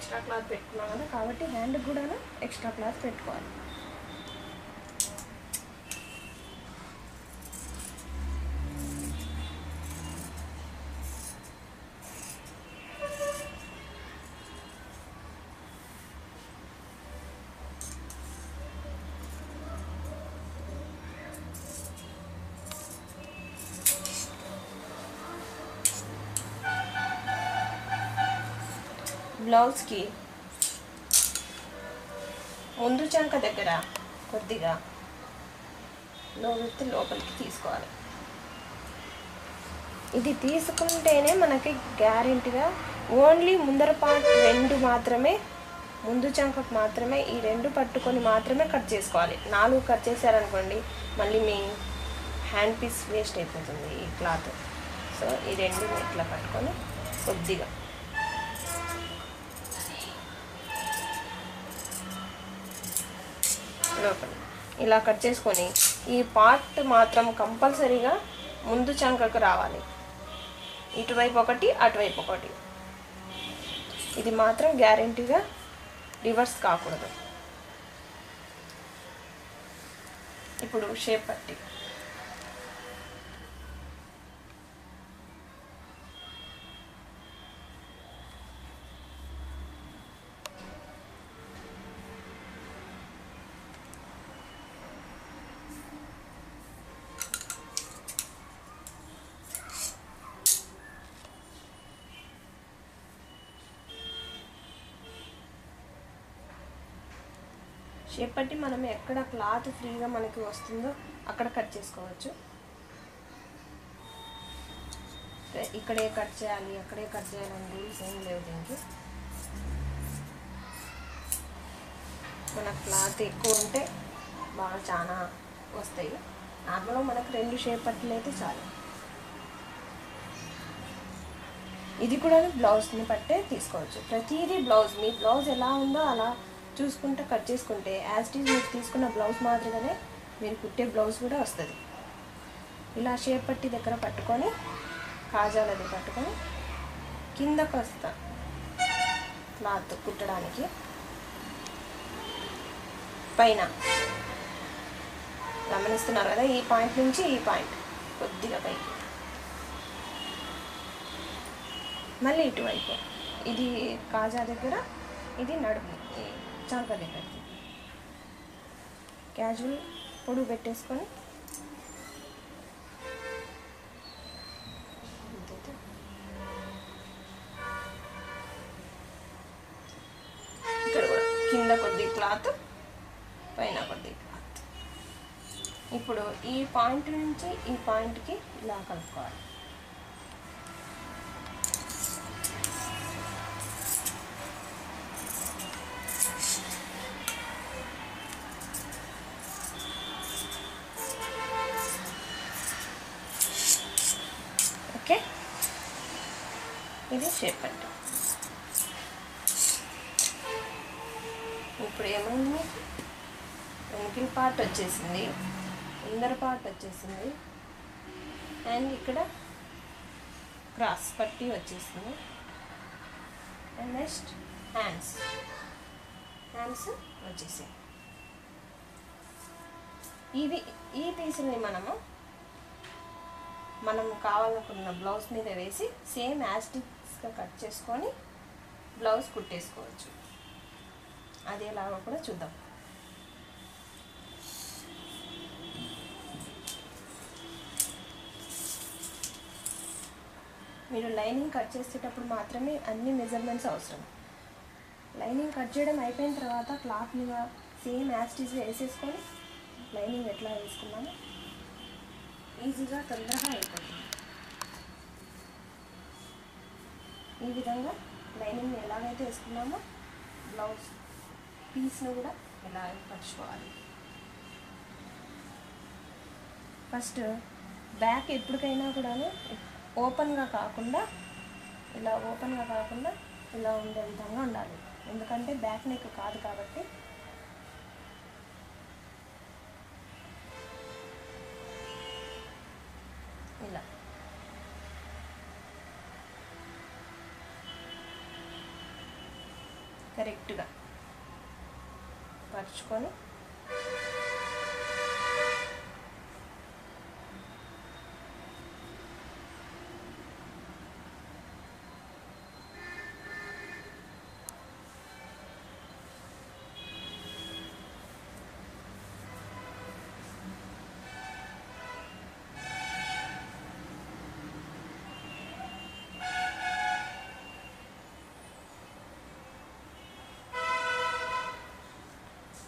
Extra cloth పెట్టుకున్నాం కదా, కాబట్టి హ్యాండ్కి కూడా ఎక్స్ట్రా క్లాత్ పెట్టుకోవాలి. బ్లౌజ్కి ముందు చంక దగ్గర కొద్దిగా లోతు లోపలికి తీసుకోవాలి. ఇది తీసుకుంటేనే మనకి గ్యారెంటీగా ఓన్లీ ముందర పార్ట్ 2 మాత్రమే, ముందు చంకకు మాత్రమే ఈ 2 పట్టుకొని మాత్రమే కట్ చేసుకోవాలి. 4 కట్ చేశారనుకోండి మళ్ళీ మీ హ్యాండ్ పీస్ వేస్ట్ అయిపోతుంది ఈ క్లాత్. సో ఈ 2 ఇట్లా పట్టుకొని కొద్దిగా లోపల ఇలా కట్ చేసుకొని ఈ పార్ట్ మాత్రం కంపల్సరీగా ముందు చంకకు రావాలి. ఇటువైపు ఒకటి అటువైపు ఒకటి, ఇది మాత్రం గ్యారెంటీగా రివర్స్ కాకూడదు. ఇప్పుడు షేప్ పట్టి షేప్ పట్టి మనం ఎక్కడ క్లాత్ ఫ్రీగా మనకి వస్తుందో అక్కడ కట్ చేసుకోవచ్చు. ఇక్కడే కట్ చేయాలి అక్కడే కట్ చేయాలని రూల్స్ ఏం లేవు దీనికి. మన క్లాత్ ఎక్కువ ఉంటే బాగా చాలా వస్తాయి. నార్మల్గా మనకు 2 షేప్ పట్టీలు అయితే చాలు. ఇది కూడా బ్లౌజ్ని పట్టే తీసుకోవచ్చు. ప్రతిదీ బ్లౌజ్, మీ బ్లౌజ్ ఎలా ఉందో అలా చూసుకుంటే కట్ చేసుకుంటే యాజ్ ఇట్ ఈజ్ మీరు తీసుకున్న బ్లౌజ్ మాదిరిగానే మీరు కుట్టే బ్లౌజ్ కూడా వస్తుంది. ఇలా షేప్ పట్టి దగ్గర పట్టుకొని కాజాలది పట్టుకొని కిందకు వస్తా క్లాత్ కుట్టడానికి పైన గమనిస్తున్నారు కదా, ఈ పాయింట్ నుంచి ఈ పాయింట్ కొద్దిగా పైకి, మళ్ళీ ఇటువైపు ఇది కాజా దగ్గర, ఇది నడుము చంక దగ్గరికి క్యాజువల్ పొడుగు పెట్టేసుకొని ఇక్కడ కూడా కింద కొద్ది క్లాత్ పైన కొద్ది క్లాత్. ఇప్పుడు ఈ పాయింట్ నుంచి ఈ పాయింట్కి ఇలా కలుపుకోవాలి. ఓకే, ఇది షేప్ పట్టి. ఇప్పుడు ఏమైంది, వెనకిల్ పార్ట్ వచ్చేసింది, ముందర పార్ట్ వచ్చేసింది, అండ్ ఇక్కడ క్రాస్ పట్టి వచ్చేసింది. అండ్ నెక్స్ట్ హ్యాండ్స్ వచ్చేసాయి. ఈ పీసుల్ని మనం కావాలనుకున్న బ్లౌజ్ మీద వేసి సేమ్ యాస్టిక్స్గా కట్ చేసుకొని బ్లౌజ్ కుట్టేసుకోవచ్చు. అది ఎలాగో కూడా చూద్దాం. మీరు లైనింగ్ కట్ చేసేటప్పుడు మాత్రమే అన్ని మెజర్మెంట్స్ అవసరం. లైనింగ్ కట్ చేయడం అయిపోయిన తర్వాత క్లాత్ మీద సేమ్ యాస్టిక్స్గా వేసేసుకొని లైనింగ్ ఎట్లా వేసుకున్నామో ఈజీగా తొందరగా అయిపోతుంది. ఈ విధంగా లైనింగ్ ఎలాగైతే వేసుకున్నామో బ్లౌజ్ పీస్ను కూడా ఇలా పరుచుకోవాలి. ఫస్ట్ బ్యాక్ ఎప్పటికైనా కూడా ఓపెన్గా కాకుండా ఇలా ఉండే విధంగా ఉండాలి. ఎందుకంటే బ్యాక్ నెక్ కాదు కాబట్టి. ఇలా కరెక్ట్గా పరుచుకొని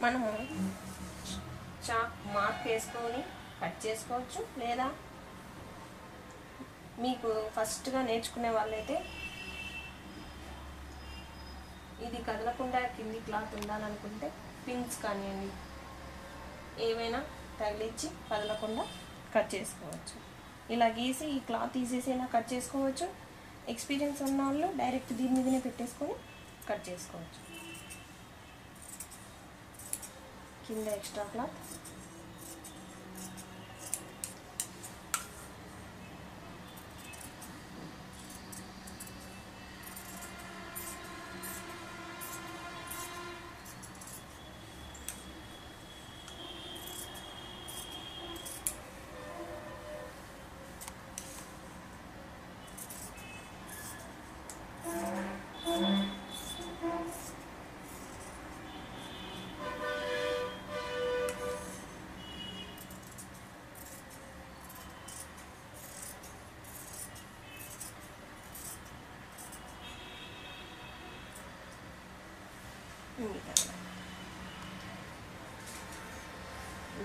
మనము చాక్ మార్క్ వేసుకొని కట్ చేసుకోవచ్చు, లేదా మీకు ఫస్ట్గా నేర్చుకునే వాళ్ళైతే ఇది కదలకుండా కింది క్లాత్ ఉండాలనుకుంటే పిన్స్ కానివ్వండి ఏవైనా తగిలించి కదలకుండా కట్ చేసుకోవచ్చు. ఇలా గీసి ఈ క్లాత్ తీసేసైనా కట్ చేసుకోవచ్చు. ఎక్స్పీరియన్స్ ఉన్న వాళ్ళు డైరెక్ట్ దీని మీదనే పెట్టేసుకొని కట్ చేసుకోవచ్చు. కింద ఎక్స్ట్రా క్లాత్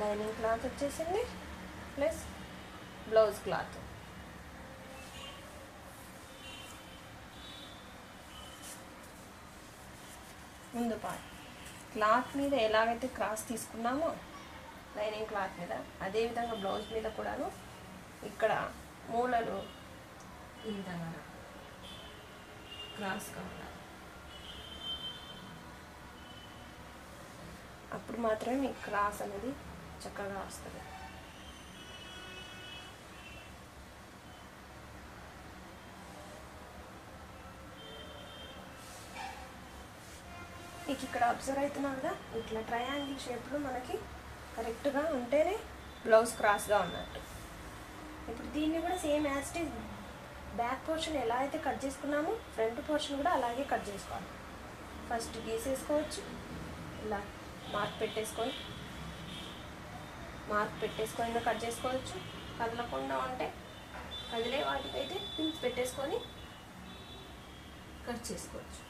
లైనింగ్ క్లాత్ వచ్చేసింది ప్లస్ బ్లౌజ్ క్లాత్. ముందు పార్ట్ క్లాత్ మీద ఎలాగైతే క్రాస్ తీసుకున్నామో లైనింగ్ క్లాత్ మీద, అదేవిధంగా బ్లౌజ్ మీద కూడాను ఇక్కడ మూలలు ఈ విధంగా క్రాస్ కావాలి. అప్పుడు మాత్రమే మీకు క్రాస్ అనేది చక్కగా వస్తుంది. మీకు ఇక్కడ అబ్జర్వ్ అవుతున్నారు కదా, ఇట్లా ట్రయాంగిల్ షేప్లో మనకి కరెక్ట్గా ఉంటేనే బ్లౌజ్ క్రాస్గా ఉన్నట్టు. ఇప్పుడు దీన్ని కూడా same as it is back portion ఎలా అయితే కట్ చేసుకున్నామో ఫ్రంట్ పోర్షన్ కూడా అలాగే కట్ చేసుకోవాలి. ఫస్ట్ గీసేసుకోవచ్చు, ఇలా మార్క్ పెట్టేసుకొని కట్ చేసుకోవచ్చు. కదలకుండా ఉంటే కదిలే వాటికైతే పిన్స్ పెట్టేసుకొని కట్ చేసుకోవచ్చు.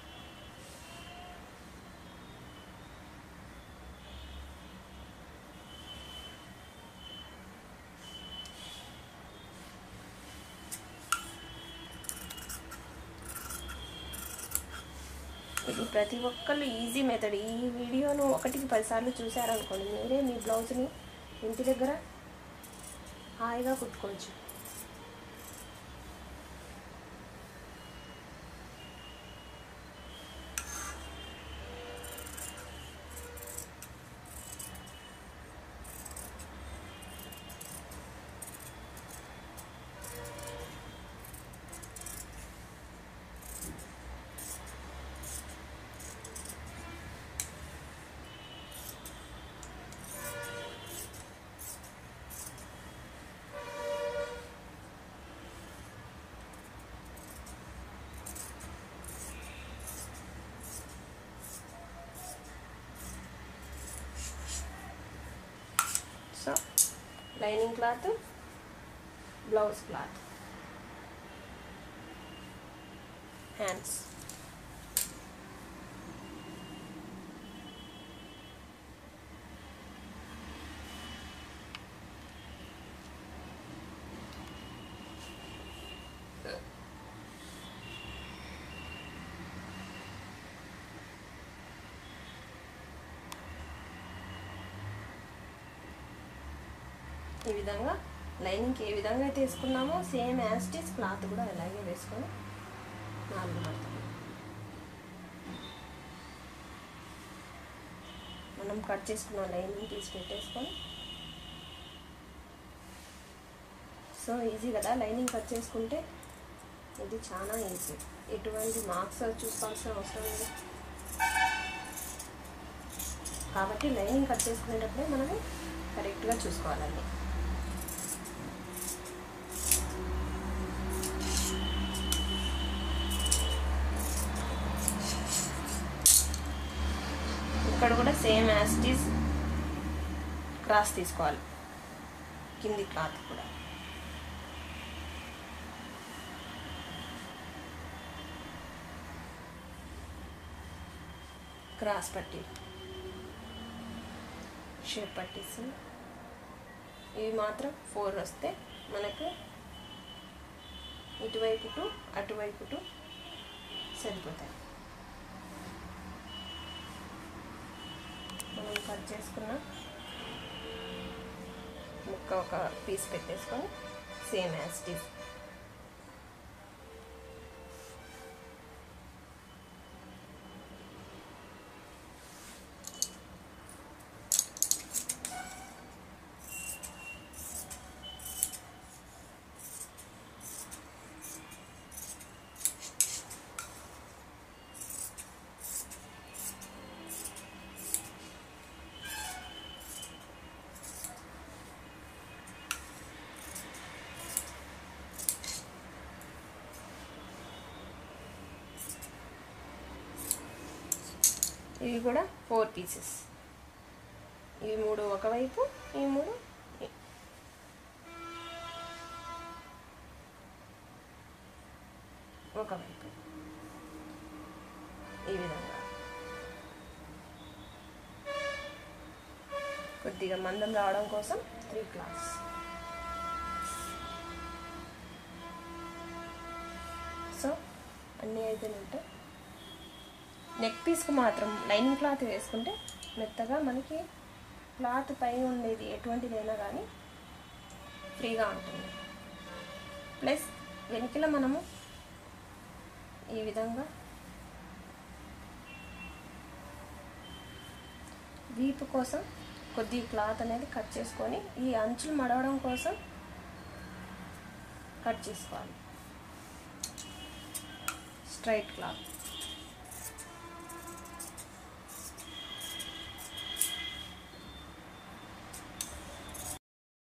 ఇది ప్రతి ఒక్కళ్ళు ఈజీ మెథడ్. ఈ వీడియోను 1కి 10 సార్లు చూసారనుకోండి, మీరే మీ బ్లౌజ్ని ఇంటి దగ్గర హాయిగా కుట్టుకోవచ్చు. So lining cloth, blouse cloth, hands, ఈ విధంగా లైనింగ్కి ఏ విధంగా అయితే వేసుకున్నామో same as it is cloth కూడా అలాగే వేసుకొని 4 మడతలు మనం కట్ చేసుకున్న లైనింగ్ తీసి పెట్టేసుకొని. సో ఈజీ కదా లైనింగ్ కట్ చేసుకుంటే, ఇది చాలా ఈజీ. ఎటువంటి మార్క్స్ చూసుకోవాల్సిన అవసరం లేదు. కాబట్టి లైనింగ్ కట్ చేసుకునేటప్పుడే మనము కరెక్ట్గా చూసుకోవాలండి. ఇక్కడ కూడా same as it is cross తీసుకోవాలి, కింది క్లాత్ కూడా. క్రాస్ పట్టీలు, షేప్ పట్టీస్ ఇవి మాత్రం 4 వస్తే మనకు ఇటువైపు టు అటువైపు టు సరిపోతాయి. మనం కట్ చేసుకున్న ముక్క ఒక పీస్ పెట్టేసుకొని సేమ్ యాజ్ ఇట్ ఈజ్ ఇవి కూడా 4 పీసెస్. ఇవి 3 ఒకవైపు, ఈ 3 ఒకవైపు. ఈ విధంగా కొద్దిగా మందం రావడం కోసం 3 క్లాత్స్. సో అన్నీ అయిపోయినట్టు. నెక్ పీస్కి మాత్రం లైనింగ్ క్లాత్ వేసుకుంటే మెత్తగా మనకి క్లాత్ పైన ఉండేది ఎటువంటిదైనా కానీ ఫ్రీగా ఉంటుంది. ప్లస్ వెనుకల మనము ఈ విధంగా వీపు కోసం కొద్ది క్లాత్ అనేది కట్ చేసుకొని ఈ అంచులు మడవడం కోసం కట్ చేసుకోవాలి. Straight cloth